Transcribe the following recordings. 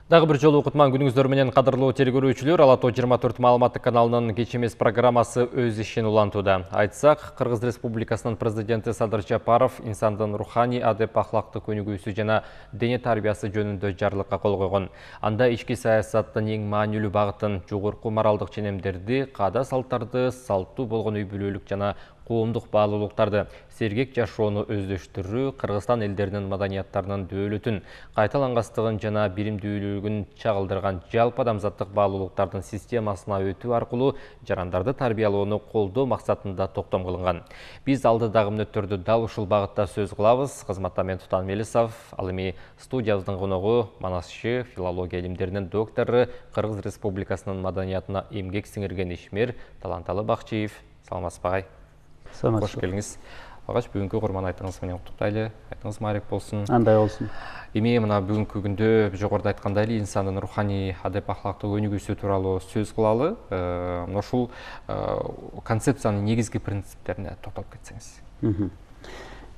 Дагы bir жолу кутман күнүңүздөр менен кадырлуу тергөрүүчүлөр, Алато 24 маалыматтык каналынын кечемес программасы өз ишин улантууда. Айтсак, Кыргыз Республикасынын президенти Садыр Жапаров инсандын руханий адеп ахлактык өнүгүүсү жана дене тарбиясы жөнүндө жарлыкка кол койгон. Анда ички саясаттын эң маанилүү багытын, жогорку моралдык ченемдерди, каада салттарды, салттуу болгон үй бүлөлүк жана коомдук баалуулуктарды, сергек жашоону өздөштүрүү, Кыргызстан элдеринин маданияттарынын дөөлөтүн, кайталангастыгын жана биримдүүлүгүн чагылдырган жалпы адамзаттык баалуулуктардын системасына өтүү аркылуу жарандарды тарбиялоону колдоо максатында токтом кылынган. Биз алдыдагы мүнөттөрдү дал ушул багытта сөз кылабыз. Кызматта мен Тутан Мелисов, ал эми студиябыздын коногу манасчы, филология илимдеринин доктору, Кыргыз Республикасынын маданиятына эмгек сиңирген ишмер Таланталы Бакчиев. Саламатсызбы агай? Хош келиңиз. Алгач бүгүнкү курман айтыңыз менен куттуктайлы. Айтыңыз маариф болсун. Андай болсун. Эми мына бүгүнкү күндө жогоруда айткандай эле инсандын руханий адеп ахлактык өнүгүүсү тууралуу сөз кылалы. Мына ушул концепциянын негизги принциптерине токтолуп кетсеңиз.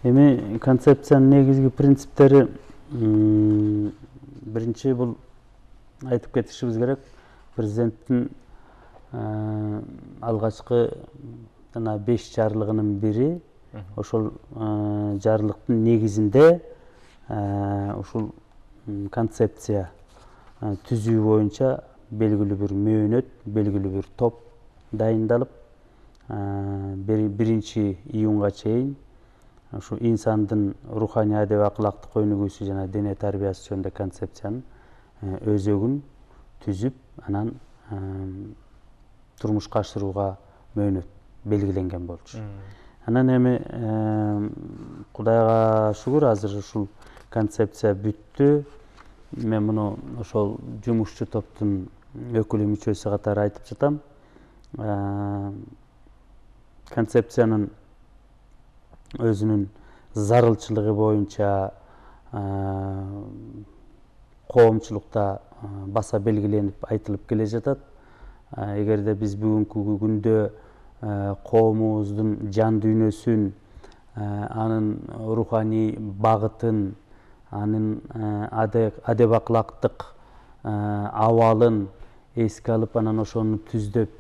Эми концепциянын негизги принциптери биринчи бул айтып кетишибиз керек. Президенттин алгачкы жана 5 жарлыгынын бири, ошол жарлыктын негизинде ушул концепция түзүү боюнча белгилүү бир мөөнөт, белгилүү бир топ дайындалып, 1-июнга чейин ушу инсандын руханий адеп акылактык өнүгүүсү жана дене тарбиясы жөнүндө концепциянын өзөгүн түзүп, анан турмушка ашырууга мөөнөт белгиленген болчу. Анан эми Кудайга шүгүр, азыр ушул концепция бүттү. Мен муну ошол жумушчу топтун өкүлү мүчөсү катары айтып жатам. Концепциянын өзүнүн зарылчылыгы боюнча коомчулукта баса белгиленип айтылып келе жатат. Эгерде биз бүгүнкү күндө коомубуздун жан дүйнөсүн, анын руханий багытын, анын адеп акылактык абалын эске алып, анан ошону түздөп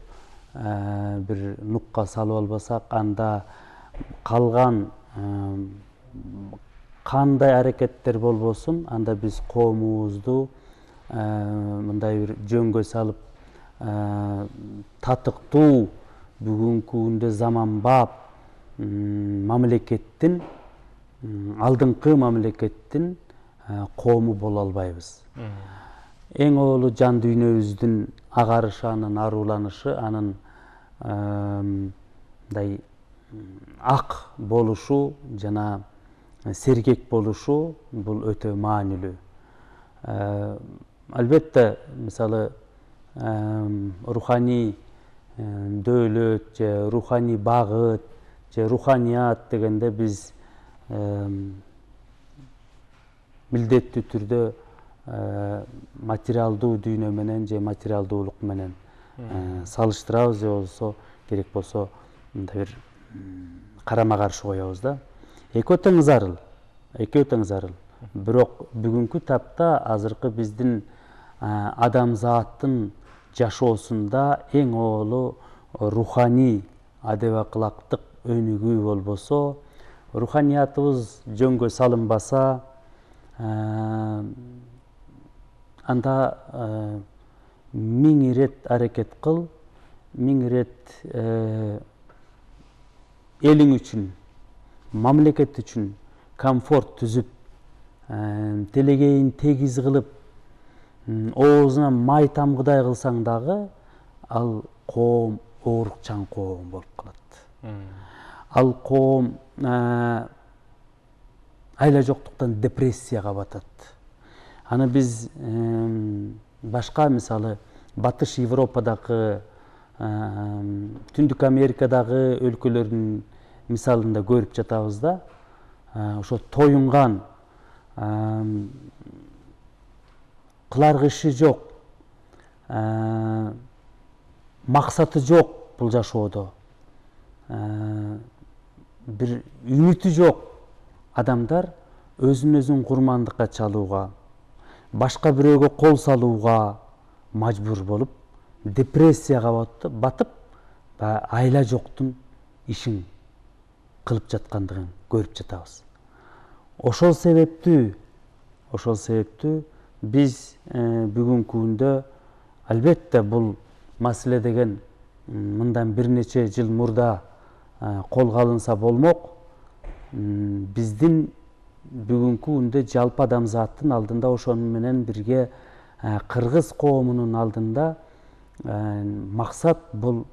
бир нукка салып албасак, анда калган кандай аракеттер болбосун, анда биз коомубузду мындай бир жөнгө салып, татыктуу бүгүнкү күндө заманбап мамлекеттин, алдыңкы мамлекеттин коому боло албайбыз. Эң олу жан дүйнөбүздүн агарышы, анын арууланышы, анын мындай ак болушу жана сергек болушу бул өтө маанилүү. Албетте, мисалы, руханий дөөлөт же руханий багыт же руханият дегенде биз милдеттүү түрдө материалдуу дүйнө менен же материалдуулук менен салыштырабыз, же болсо керек болсо мындай бир карама каршы коебуз да. Экөө тең зарыл. Бирок бүгүнкү тапта азыркы биздин адамзаттын жашоосунда эң оолу руханий адеп акылактык өнүгүү болбосо, руханиятыбыз жөнгө салынбаса, анда 1000 ирет аракет кыл, 1000 ирет элиң үчүн, мамлекет үчүн комфорт түзүп, телегейин тегиз кылып, оозуна май тамгыдай кылсаң дагы, ал коом оорукчан коом болуп калат. Ал коом айла жоктуктан депрессияга батат. Аны биз башка, мисалы, Батыш Европадагы, Түндүк Америкадагы өлкөлөрдүн мисалында көрүп жатабыз да. Ошо тоюнган, кылар иши жок, максаты жок бул жашоодо, бир үмүтү жок адамдар өзүн курмандыкка чалууга, башка бирөөгө кол салууга мажбур болуп, депрессияга батып, айла жоктун ишин кылып жаткандыгын көрүп жатабыз. Ошол себептүү биз бүгүнкү күндө албетте бул маселе деген мындан бир нече жыл мурда колго алынса болмок. Биздин бүгүнкү күндө жалпы адамзаттын алдында, ошону менен бирге кыргыз коомунун алдында максат бул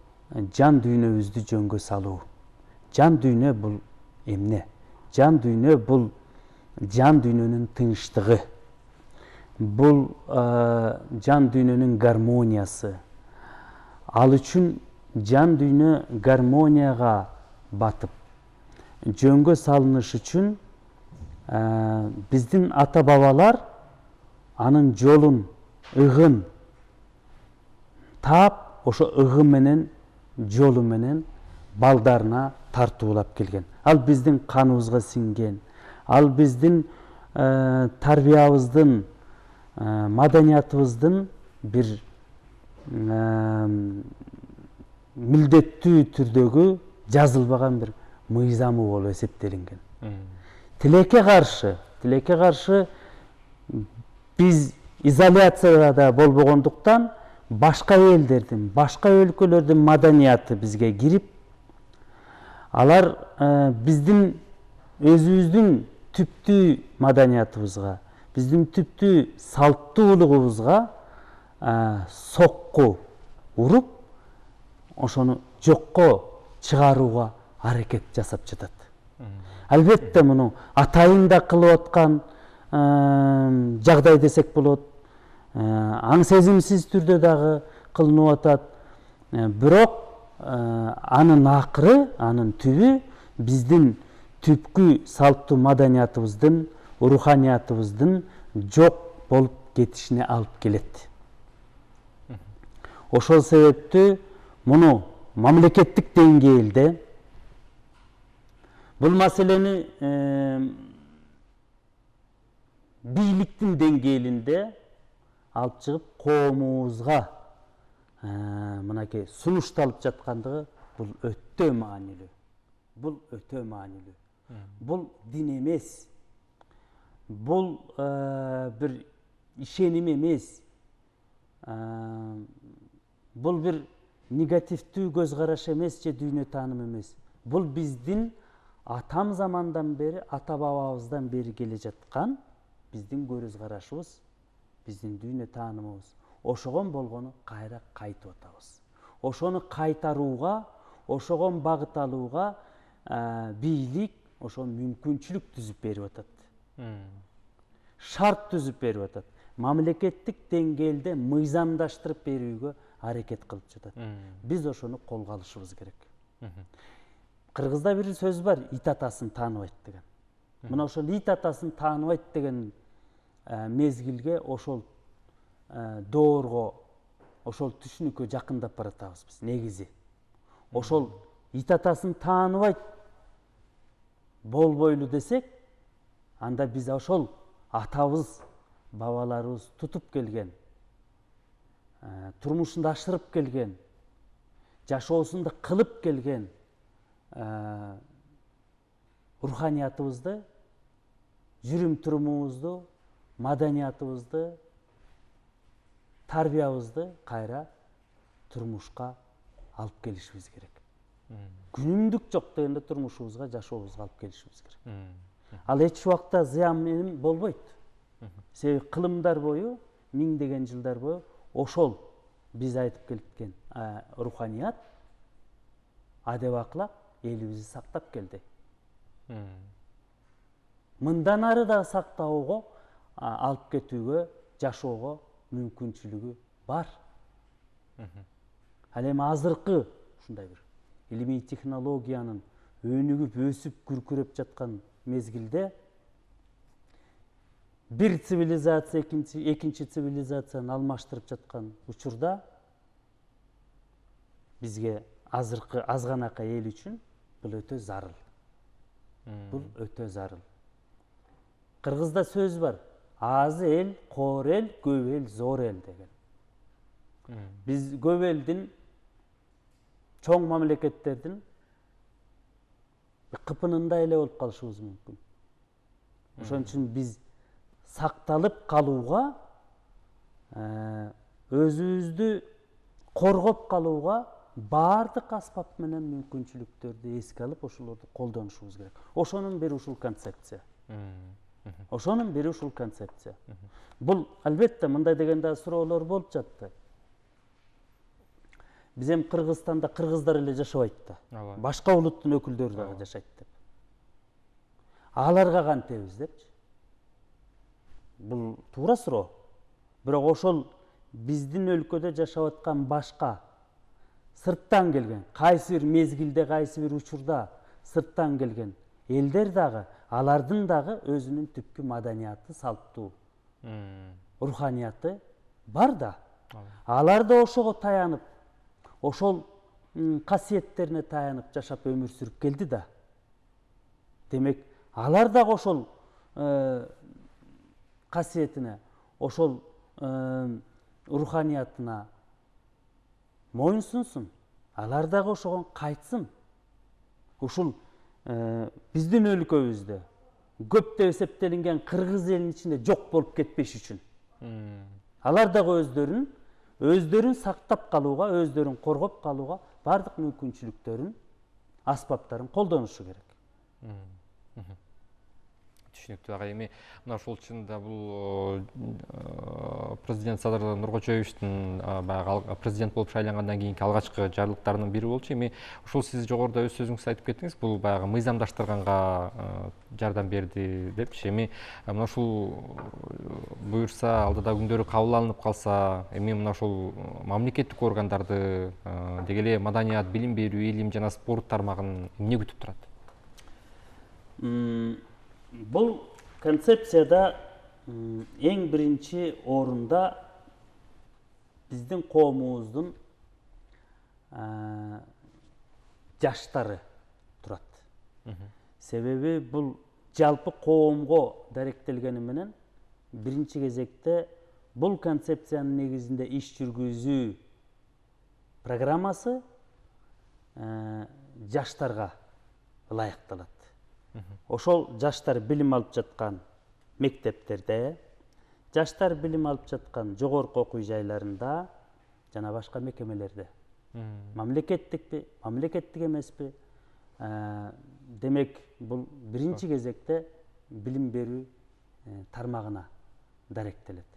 жан дүйнөбүздү жөнгө салуу. Жан дүйнө бул эмне? Жан дүйнө бул жан дүйнөнүн тынчтыгы. Бул жан дүйнөнүн гармониясы. Ал үчүн жан дүйнө гармонияга батып, жөнгө салыныш үчүн биздин ата бабалар анын жолун, ыгын таап, ошо ыгы менен, жолу менен балдарына тартуулап келген. Ал биздин каныбызга сиңген. Ал биздин тарбиябыздын, маданиятыбыздын бир милдеттүү түрдөгү жазылбаган бир мыйзамы болуп эсептелинген. Тилекке каршы биз изоляцияда болбогондуктан башка элдердин, башка өлкөлөрдүн маданияты бизге кирип, алар биздин өзүбүздүн түптүү маданиятыбызга, биздин түптүү салттуулугубузга сокку уруп, ошону жокко чыгарууга аракет жасап жатат. Албетте муну атайында кылып аткан жагдай десек болот. Аң сезимсиз түрдө дагы кылынып атат. Бирок анын акыры, анын түбү биздин түпкү салттуу маданиятыбыздын, руханиятыбыздын жок болуп кетишине алып келет. Ошол себептүү муну мамлекеттик деңгээлде бул маселени бийликтин деңгээлинде алып чыгып коомубузга мынакей сунушталып жаткандыгы бул өтө маанилүү. Бул өтө маанилүү. Бул дин эмес. Бул бир ишеним эмес. Бул бир негативдүү көз караш эмес же дүйнө тааным эмес. Бул биздин атам замандан бери, ата бабабыздан бери келе жаткан биздин көрүз карашыбыз, биздин дүйнө таанымыбыз. Ошогон болгону кайра кайтып атабыз. Ошону кайтарууга, ошогон багыт алууга бийлик ошо мүмкүнчүлүк түзүп берип атат. Шарт түзүп берип атат. Мамлекеттик деңгээлде мыйзамдаштырып берүүгө аракет кылып жатат. Биз ошону колго алышыбыз керек. Кыргызда бир сөз бар, ит атасын тааныбайт деген. Мына ошол ит атасын тааныбайт деген мезгилге, ошол доорго, ошол түшүнүккө жакындап баратабыз биз негизи. Ошол ит атасын тааныбайт болбойлу десек, анда биз ошол атабыз, бабаларыбыз тутуп келген, турмушунда ашырып келген, жашоосунда кылып келген руханиятыбызды, жүрүм турумубузду, маданиятыбызды, тарбиябызды кайра турмушка алып келишибиз керек. Күнүмдүк жок дегенде турмушубузга, жашообузга алып келишибиз керек. Ал эч убакта зыян менен болбойт. Себеби кылымдар бою, миңдеген жылдар бою ошол биз айтып келткен руханият, адеп аклак элибизди сактап келди. Мындан ары да сактоого, алып кетүүгө, жашоого мүмкүнчүлүгү бар. Ал эми азыркы ушундай бир илимий технологиянын өнүгүп, өсүп, күркүрөп жаткан мезгилде бир цивилизация экинчи цивилизацияны алмаштырып жаткан учурда бизге азыркы азганакай эл үчүн бул өтө зарыл. Бул өтө зарыл. Кыргызда сөз бар. аз эл, коор эл, көп эл, зор эл деген. Biz көп элдин, чоң мамлекеттердин кыпынында эле болуп калышыбыз мүмкүн. Ошон үчүн биз сакталып калууга, өзүбүздү коргоп калууга баардык аспап менен мүмкүнчүлүктөрдү эске алып, ошолорду колдонушубуз керек. Ошонун бири ушул концепция. Ошонун бири ушул концепция. Бул албетте мындай деген да суроолор болуп жатты. Биз эми Кыргызстанда кыргыздар эле жашабайт да. Башка улуттун өкүлдөрү дагы жашайт деп. Аларга кантебиз депчи. Бул туура суроо. Бирок ошол биздин өлкөдө жашап аткан башка сырттан келген, кайсы бир мезгилде, кайсы бир учурда сырттан келген элдер дагы, алардын дагы өзүнүн түпкү маданияты, салттуу, руханияты бар да. Алар да ошого таянып, ошол касиеттерине таянып жашап өмүр сүрүп келди да. Демек, алар дагы ошол касиетине, ошол руханиятына моюнсунсун. Алар дагы ошого кайтсын. Ушул биздин өлкөбүздө көп деп эсептелинген кыргыз элинин ичинде жок болуп кетпеш үчүн. Алар дагы өздөрүн сактап калууга, өздөрүн коргоп калууга бардык мүмкүнчүлүктөрүн, аспаптарын колдонушу керек. Түшүнүктүү агай. Эми мына ошол чынында бул президент Садыр Нуркочоевичтин баягы президент болуп шайлангандан кийинки алгачкы жарлыктарынын бири болчу. Эми ошол сиз жогоруда өз сөзүңүздө айтып кеттиңиз, бул баягы мыйзамдаштырганга жардам берди депчи. Эми мына ушул буюрса, алдыда күндөрү кабыл алынып калса, эми мына ушул мамлекеттик органдарды, деги эле маданият, билим берүү, илим жана спорт тармагын эмне күтүп турат? Бұл концепцияда ең бірінші орында біздің коомубуздун жаштары турат. Себеби бұл жалпы коомго даректелгени менен биринчи кезекте бұл концепциянын негизинде иш жүргүзүү программасы жаштарга ылайыкталат. Ошол жаштар билим алып жаткан мектептерде, жаштар билим алып жаткан жогорку окуу жайларында жана башка мекемелерде. Мамлекеттикпи, мамлекеттик эмеспи? Демек, бул биринчи кезекте билим берүү тармагына даректелет.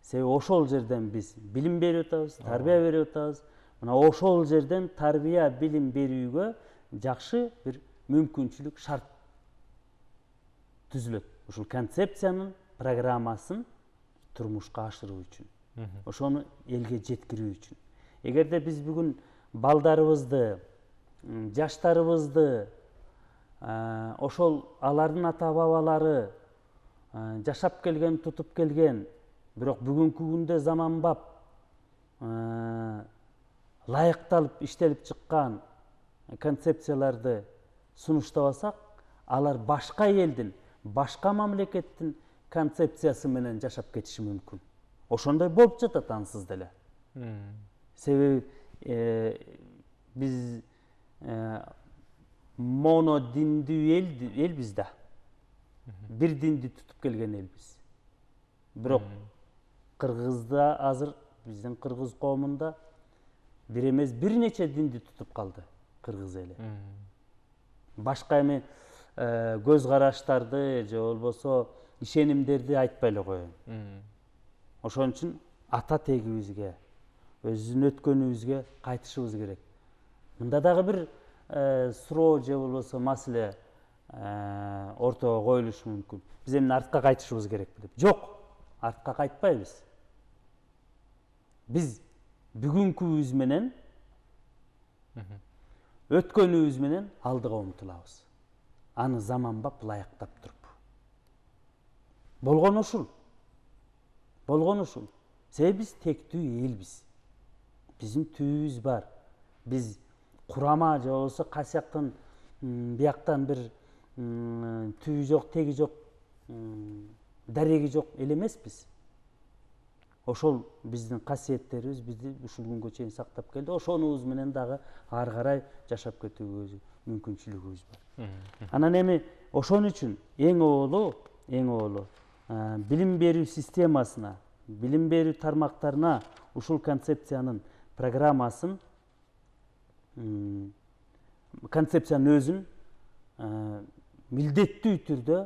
Себеби ошол жерден биз билим берип атабыз, тарбия берип атабыз. Мына ошол жерден тарбия, билим берүүгө жакшы бир мүмкүнчүлүк, шарт түзүлөт. Ушул концепциянын программасын турмушка ашыруу үчүн, ошону элге жеткирүү үчүн. Эгерде биз бүгүн балдарыбызды, жаштарыбызды, ошол алардын ата бабалары жашап келген, тутуп келген, бирок бүгүнкү күндө заманбап, ылайыкталып иштелип чыккан концепцияларды сунуштабасак, алар башка элдин, башка мамлекеттин концепциясы менен жашап кетиши мүмкүн. Ошондой болуп жатат ансыз деле. Себеби биз монодиндүү элбиз да. Бир динди тутуп келген элбиз. Бирок Кыргызда азыр, биздин кыргыз коомунда бир эмес бир нече динди тутуп калды кыргыз эли. Башка эми көз караштарды же болбосо ишенимдерди айтпай эле коеюн. Ошон үчүн ата тегибизге, өзүбүздүн өткөнүбүзгө кайтышыбыз керек. Мында дагы бир суроо же болбосо маселе ортого коюлушу мүмкүн. Биз эмне артка кайтышыбыз керекпи деп. Жок, артка кайтпайбыз. Биз бүгүнкүбүз менен, өткөнүбүз менен алдыга умтулабыз. Аны заманбап ылайыктап туруп. Болгон ушул. Себеби биз тектүү элбиз. Биздин түбүбүз бар. Биз курама же болбосо кайсыяктан бияктан бир түбү жок, теги жок дареги жок эл эмеспиз. Ошол биздин касиеттерибиз бизди ушул күнгө чейин сактап келди. Ошонубуз менен дагы ары карай жашап кетүүгө мүмкүнчүлүгүбүз бар. Анан эми ошон үчүн эң оолу билим берүү системасына, билим берүү тармактарына ушул концепциянын программасын, концепциянын өзүн милдеттүү түрдө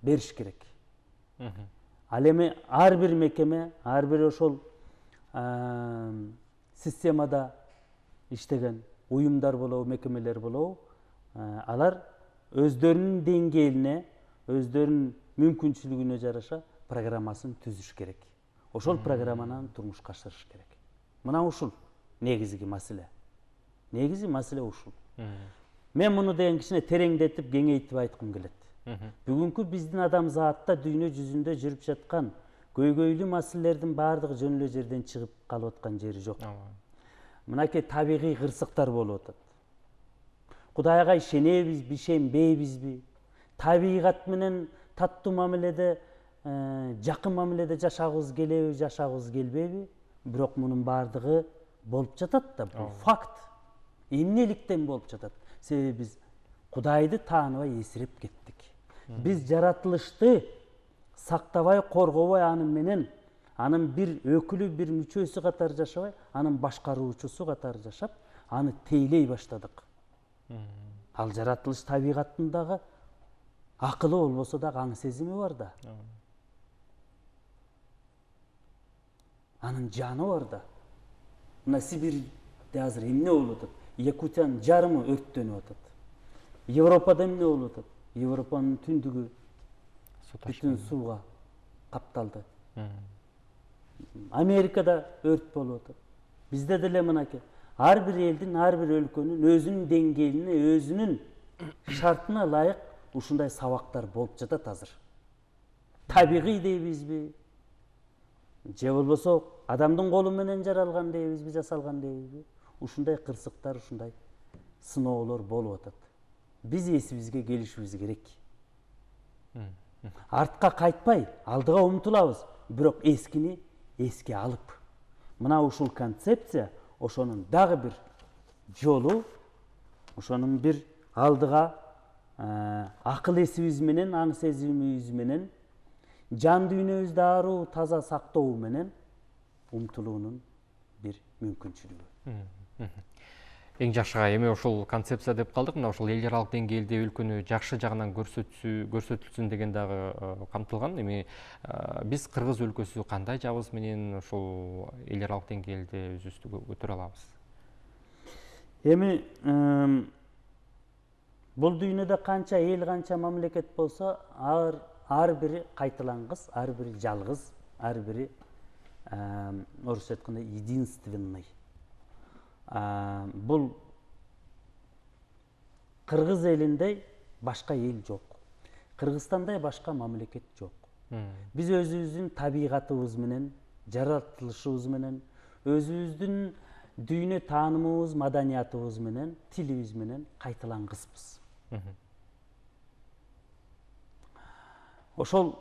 бериш керек. Ал эми ар бир мекеме, ар бир ошол системада иштеген уюмдар болобу, мекемелер болобу, алар өздөрүнүн деңгээлине, өздөрүнүн мүмкүнчүлүгүнө жараша программасын түзүш керек. Ошол программаны турмушка ашырыш керек. Мына ушул негизги маселе. Негизи маселе ушул. Мен муну деген кичине тереңдетип, кеңейтип айткым келет. Бүгүнкү биздин адамзатта дүйнө жүзүндө жүрүп жаткан көйгөйлүү маселелердин баардыгы жөн эле жерден чыгып калып аткан жери жок. Мынакей табигый кырсыктар болуп атат. Кудайга ишенебизби, ишенбейбизби? Табигат менен таттуу мамиледе, жакын мамиледе жашагыбыз келеби, жашагыбыз келбейби? Бирок мунун баардыгы болуп жатат да, бул факт. Эмнеликтен болуп жатат? Себеби биз Кудайды тааныбай эсиреп кеттик. Биз жаратылышты сактабай, коргобой, анын бир өкүлү, бир мүчөсү катары жашабай, анын башкаруучусу катары жашап, аны тейлей баштадык. Ал жаратылыш табигаттын дагы акылы болбосо дагы аң сезими бар да. Анын жаны бар да. Мына Сибирде азыр эмне болуп атат? Якутиянын жарымы өрттөнүп атат. Европада эмне болуп атат? Европанын түндүгү бүтүн сууга капталды. Америкада өрт болуп атат. Бизде деле мынакей ар бир элдин, ар бир өлкөнүн өзүнүн деңгээлине, өзүнүн шартына ылайык ушундай сабактар болуп жатат азыр. Табигый дейбизби? Же болбосо адамдын колу менен жаралган дейбизби, жасалган дейбизби? Ушундай кырсыктар, ушундай сыноолор болуп атат. Биз эсибизге келишибиз керек. Артка кайтпай, алдыга умтулабыз, бирок эскини эске алып. Мына ушул концепция ошонун дагы бир жолу, ошонун бир алдыга акыл эсибиз менен, аң сезимибиз менен, жан дүйнөбүздү аруу таза сактоо менен умтулуунун бир мүмкүнчүлүгү. Эң жакшы эми ошол концепция деп калдык. Мына ошол эл аралык деңгээлде өлкөнү жакшы жагынан көрсөтүлсүн деген дагы камтылган. Эми биз Кыргыз өлкөсү кандай жабыз менен ошол эл аралык деңгээлде өзүбүздү көтөрө алабыз? Эми бул дүйнөдө канча эл, канча мамлекет болсо, ар бири кайталангыс, ар бири жалгыз, ар бири орусча айтканда единственный. Бул Кыргыз элиндей башка эл жок. Кыргызстандай башка мамлекет жок. Биз өзүбүздүн табигатыбыз менен, жаратылышыбыз менен, өзүбүздүн дүйнө таанымыбыз, маданиятыбыз менен, тилибиз менен кайталангыспыз. Ошол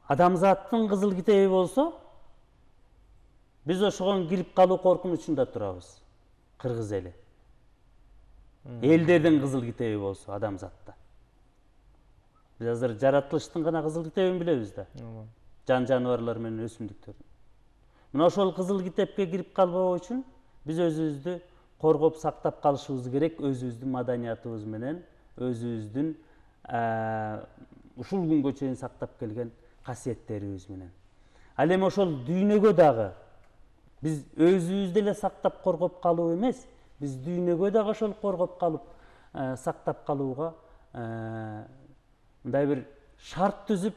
адамзаттын кызыл китеби болсо, биз ошого кирип калуу коркунучунда турабыз. Кыргыз эли. Элдердин кызыл китеби болсо адамзатта. Биз азыр жаратылыштын гана кызыл китебин билебиз да. Жан жаныбарлар менен өсүмдүктөрдүн. Мына ошол кызыл китепке кирип калбоо үчүн биз өзүбүздү коргоп сактап калышыбыз керек, өзүбүздүн маданиятыбыз менен, өзүбүздүн ушул күнгө чейин сактап келген касиеттерибиз менен. Ал эми ошол дүйнөгө дагы биз өзүбүздү эле сактап коргоп калуу эмес, биз дүйнөгө дагы ошол коргоп калып, сактап калууга мындай бир шарт түзүп,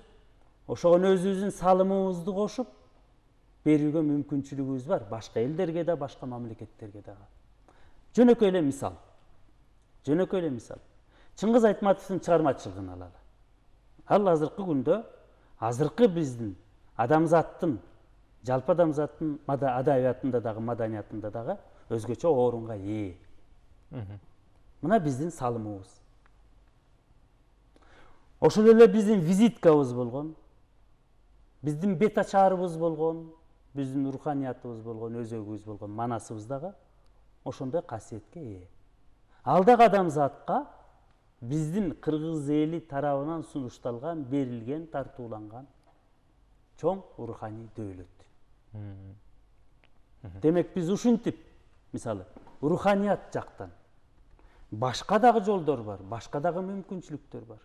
ошого өзүбүздүн салымыбызды кошуп берүүгө мүмкүнчүлүгүбүз бар. Башка элдерге да, башка мамлекеттерге дагы. Жөнөкөй эле мисал. Чыңгыз Айтматовдун чыгармачылыгын алалы. Ал азыркы күндө, азыркы биздин адамзаттын, жалпы адамзаттын адабиятында дагы, маданиятында дагы өзгөчө орунга ээ. Мына биздин салымыбыз. Ошол эле биздин визиткабыз болгон, биздин бет ачарыбыз болгон, биздин руханиятыбыз болгон, өзөгүбүз болгон, манасыбыз дагы ошондой касиетке ээ. Ал дагы адамзатка биздин кыргыз эли тарабынан сунушталган, берилген, тартууланган чоң руханий дөөлөт. Демек биз ушинтип, мисалы, руханият жактан башка дагы жолдор бар, башка дагы мүмкүнчүлүктөр бар.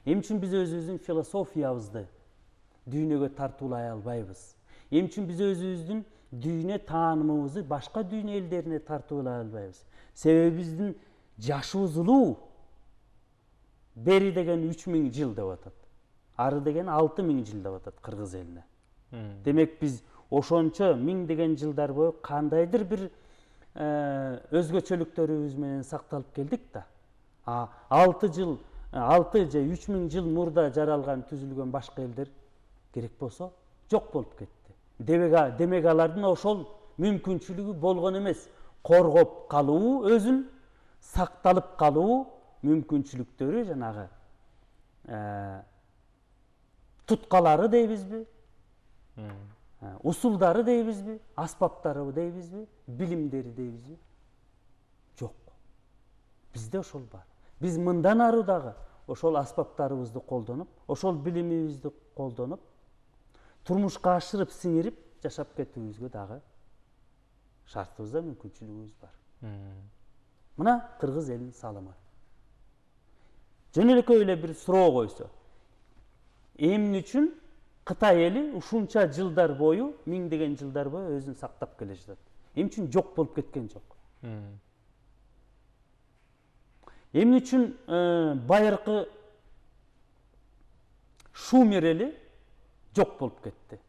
Эмне үчүн биз өзүбүздүн философиябызды дүйнөгө тартуулай албайбыз? Эмне үчүн биз өзүбүздүн дүйнө таанымыбызды башка дүйнө элдерине тартуулай албайбыз? Себеби биздин жашыбыз улуу. Бери деген 3000 жыл деп атат. Ары деген 6000 жыл деп атат кыргыз элине. Демек биз ошончо миңдеген жылдар бою кандайдыр бир өзгөчөлүктөрүбүз менен сакталып келдик да. 6 же 3000 жыл мурда жаралган, түзүлгөн башка элдер керек болсо жок болуп кетти. Демек алардын ошол мүмкүнчүлүгү болгон эмес. Коргоп калуу, өзүн сакталып калуу мүмкүнчүлүктөрү, жанагы туткалары дейбизби, усулдары дейбизби, аспаптары дейбизби, билимдери дейбизби? Жок. Бизде ошол бар. Биз мындан ары дагы ошол аспаптарыбызды колдонуп, ошол билимибизди колдонуп, турмушка ашырып, сиңирип жашап кетүүбүзгө дагы шартыбызда мүмкүнчүлүгүбүз бар. Мына кыргыз элинин салымы. Жөн эле бир суроо койсо, эмне үчүн Кытай эли ушунча жылдар бою, миңдеген жылдар бою өзүн сактап келе жатат? Эмне үчүн жок болуп кеткен жок? Эмне үчүн байыркы Шумер эли жок болуп кетти?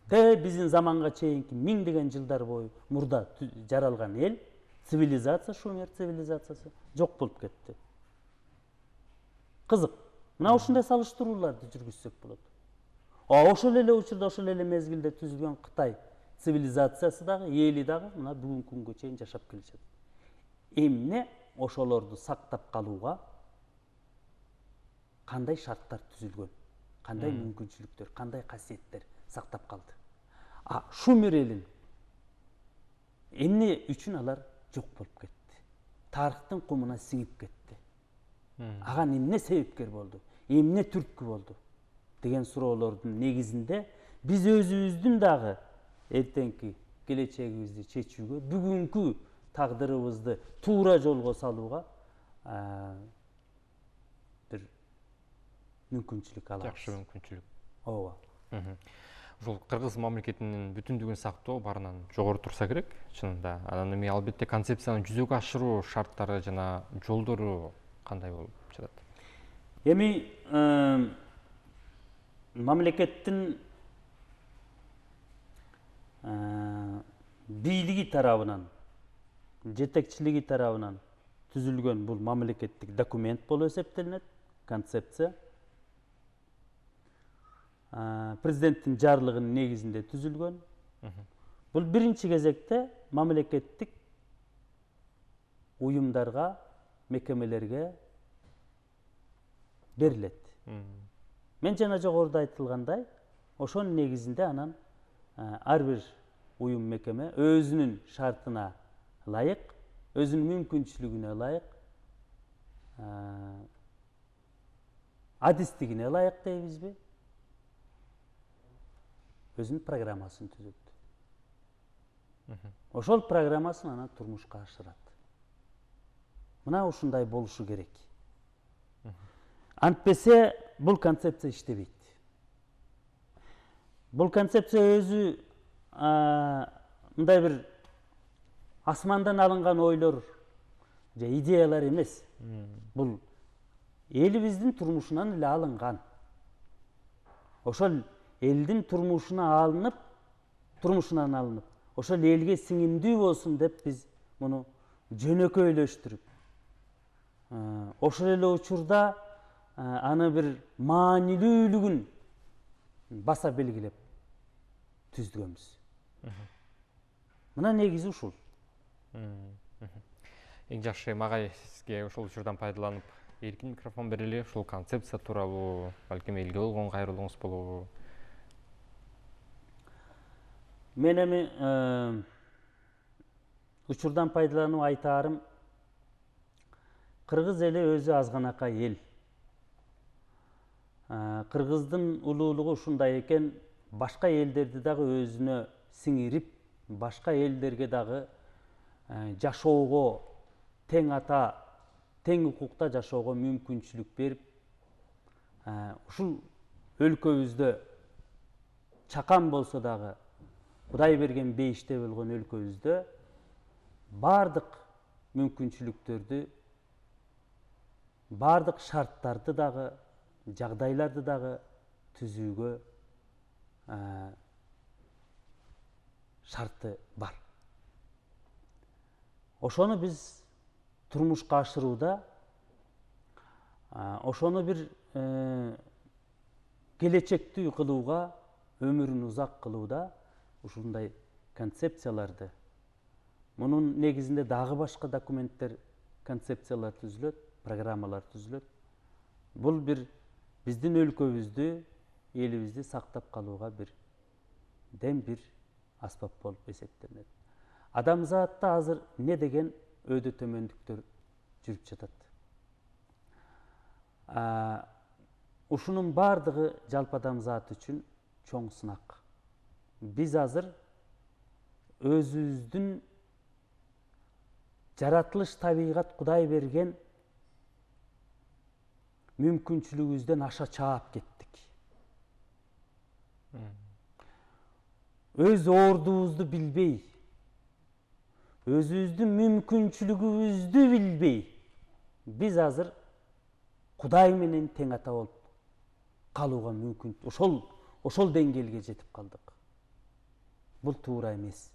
Биздин заманга чейинки миңдеген жылдар бою мурда жаралган эл, цивилизация, Шумер цивилизациясы жок болуп кетти. Кызык. Мына ушундай салыштырууларды жүргүзсөк болот. Ошол эле учурда, ошол эле мезгилде түзүлгөн Кытай цивилизациясы дагы, эли дагы мына бүгүнкү күнгө чейин жашап келишет. Эмне ошолорду сактап калууга кандай шарттар түзүлгөн? Кандай мүмкүнчүлүктөр, кандай касиеттер сактап калды? Шумер элин эмне үчүн алар жок болуп кетти? Тарыхтын кумуна сиңип кетти. Ага эмне себепкер болду? Эмне түрткү болду? Деген суроолордун негизинде биз өзүбүздүн дагы эртеңки келечегибизди чечүүгө, бүгүнкү тагдырыбызды туура жолго салууга бир мүмкүнчүлүк алабыз. Жакшы мүмкүнчүлүк. Ооба. Ушул кыргыз мамлекетинин бүтүндүгүн сактоо баарынан жогору турса керек, чынында. Анан эми албетте концепцияны жүзөгө ашыруу шарттары жана жолдору кандай болуп жатат? Эми мамлекеттин бийлиги тарабынан, жетекчилиги тарабынан түзүлгөн бул мамлекеттик документ болуп эсептелинет, концепция. Президенттин жарлыгынын негизинде түзүлгөн. Бул биринчи кезекте мамлекеттик уюмдарга, мекемелерге берилет. Мен жана жогоруда айтылгандай, ошонун негизинде анан ар бир уюм, мекеме өзүнүн шартына ылайык, өзүнүн мүмкүнчүлүгүнө ылайык, адистигине ылайык дейбизби, өзүнүн программасын түзөт. Ошол программасын анан турмушка ашырат. Мына ушундай болушу керек. Антпесе бул концепция иштебейт. Бул концепция өзү мындай бир асмандан алынган ойлор же идеялар эмес. Бул элибиздин турмушунан эле алынган. Ошол элдин турмушунан алынып, ошол элге сиңимдүү болсун деп биз муну жөнөкөйлөштүрүп, ошол эле учурда аны бир маанилүүлүгүн баса белгилеп түздүгөнбүз. Мына негизи ушул. Эң жакшы магай сизге ушул учурдан пайдаланып эркин микрофон берели, ушул концепция тууралуу, балким элге болгон кайрылууңуз болобу? Мен эми учурдан пайдалануу айтаарым, кыргыз эли өзү азганакай эл. Кыргыздын улуулугу ушундай экен, башка элдерди дагы өзүнө сиңирип, башка элдерге дагы жашоого тең ата, тең укукта жашоого мүмкүнчүлүк берип, ушул өлкөбүздө чакан болсо дагы Кудай берген бейиште болгон өлкөбүздө бардык мүмкүнчүлүктөрдү, бардык шарттарды дагы, жагдайларды дагы түзүүгө шарты бар. Ошону биз турмушка ашырууда, ошону бир келечектүү кылууга, өмүрүн узак кылууда ушундай концепцияларды, мунун негизинде дагы башка документтер, концепциялар түзүлөт, программалар түзүлөт. Бул бир биздин өлкөбүздү, элибизди сактап калууга бир аспап болуп эсептелет. Адамзатта азыр не деген өйдө төмөндүктөр жүрүп жатат. Ушунун бардыгы жалпы адамзат үчүн чоң сынак. Биз азыр өзүбүздүн жаратылыш табигат Кудай берген мүмкүнчүлүгүбүздөн аша чаап кеттик. Өз ордубузду билбей, өзүбүздүн мүмкүнчүлүгүбүздү билбей, биз азыр Кудай менен тең ата болуп калууга мүмкүн, ошол деңгээлге жетип калдык. Бул туура эмес.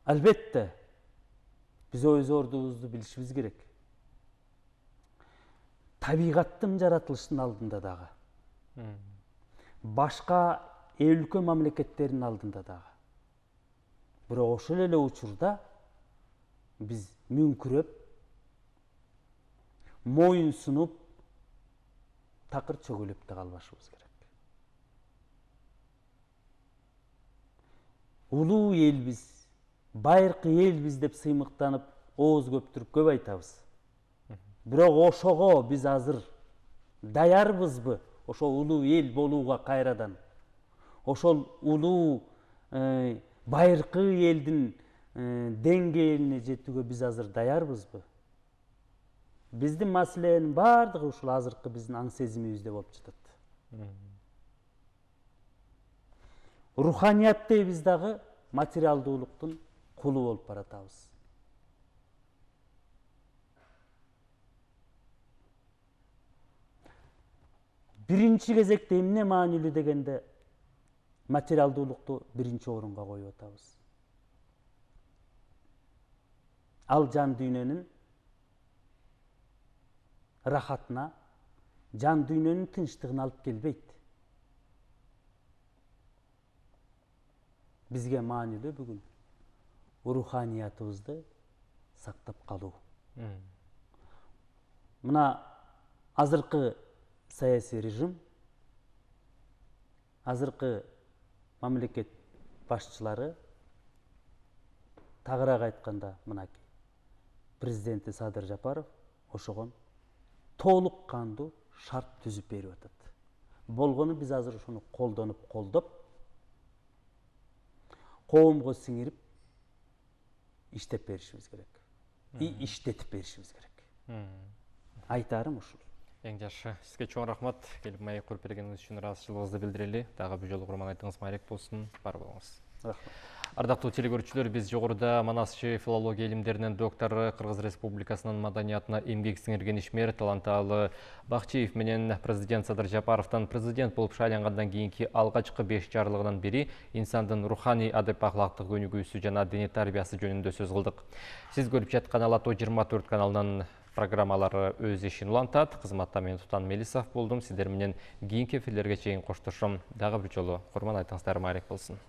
Албетте, биз өз ордубузду билишибиз керек. Табигаттын жаратылыштын алдында дагы, башка өлкө мамлекеттердин алдында дагы. Бирок ошол эле учурда биз мүңкүрөп, моюн сунуп, такыр чөгөлөп да калбашыбыз керек. Улуу элбиз, байыркы элбиз деп сыймыктанып, ооз көптүрүп көп айтабыз. Бирок ошого биз азыр даярбызбы? Ошол улуу эл болууга кайрадан. Ошол улуу байыркы элдин деңгээлине жетүүгө биз азыр даярбызбы? Биздин маселенин бардыгы ушул азыркы биздин аң сезимибизде болуп жатат. Руханият дейбиз дагы материалдуулуктун кулу болуп баратабыз. Биринчи кезекте эмне маанилүү дегенде, материалдуулукту биринчи орунга коюп атабыз. Ал жан дүйнөнүн рахатына, жан дүйнөнүн тынчтыгына алып келбейт. Бизге маанилүү бүгүн руханиятыбызды сактап калуу. Мына азыркы саясий режим, азыркы мамлекет башчылары, тагыраак айтканда мынакей президенти Садыр Жапаров ошогон толук кандуу шарт түзүп берип атат. Болгону биз азыр ошону колдоп, коомго сиңирип иштеп беришибиз керек. Иштетип беришибиз керек. Айтарым ушул. Эң жакшы. Сизге чоң рахмат. Келип маек көрүп бергениңиз үчүн ыраазычылыгыбызды билдирели. Дагы бир жолу курмандыгыңыз маек болсун. Бар болуңуз. Рахмат. Ардактуу телекөрүүчүлөр, биз жогоруда Манасчы филология илимдеринин доктору, Кыргыз Республикасынын маданиятына эмгек сиңирген ишмер, таланталы Бакчиев менен президент Садыр Жапаровдон президент болуп шайлангандан кийинки алгачкы 5 жарлыгынан бири инсандын руханий адеп ахлактык өнүгүүсү жана диний тарбиясы жөнүндө сөз кылдык. Сиз көрүп жаткан Ала-Тоо 24 каналынын программалары өз ишин улантат. Кызматта мен Тутан Мелисов болдум. Сиздер менен кийинки эфирлерге чейин коштошом. Дагы бир жолу курман айтыңыздар маек болсун.